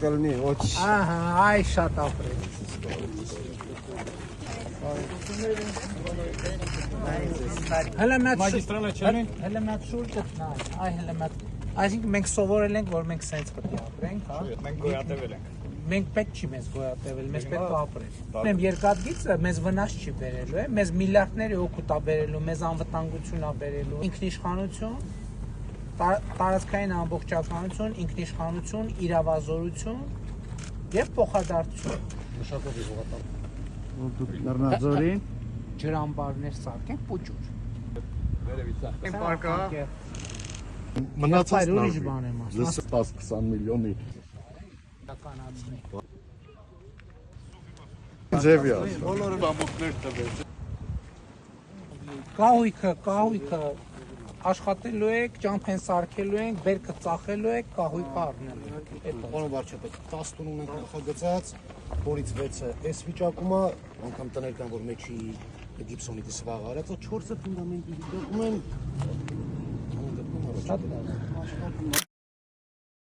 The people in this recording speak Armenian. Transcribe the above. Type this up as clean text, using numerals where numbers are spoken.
կլնի, ոչ։ Ահա, այ շատ ապրել։ Մագիստրալը չեն։ Հələ մատ շուրջը նա, այ հələ մատ։ Այսինքն մենք սովորել ենք, որ մենք սենց պետք է ապրենք, հա։ Մենք գոյատևել ենք։ Մենք պետք չի մեզ գոյատևել, մեզ պետք է ապրել։ Ուրեմն երկաթգիծը մեզ վնաս չի բերելու, մեզ միլիարդների օգուտ է բերելու, մեզ անվտանգություն է բերելու, ինքնիշխանություն, տարածքային ամբողջականություն, ինքնիշխանություն, իրավազորություն եւ փոխադարձություն։ Մշակովի հողատապ։ Լեռնաձորին Ջրամբարներ սարքենք պուճուր։ Վերևից է։ պարկա Մնացած ուրիշ բան եմ ասում։ 10-20 միլիոնի Կանացնի։ ձևի է։ բոլորը բամբուկներ տվեց Կահույքը աշխատելու եք, ճամփեն սարքելու եք, բերքը ծախելու եք, կահույքը առնելու եք։ Պարոն վարչապետ, 10 տունում ենք նախագծած, որից 6-ը այս վիճակում է, անգամ տներ կան, որ մեջի գիպսոնիտի սվաղ արած, 4-ը ֆունդամենտի վիճակում են։ Շատ լավ։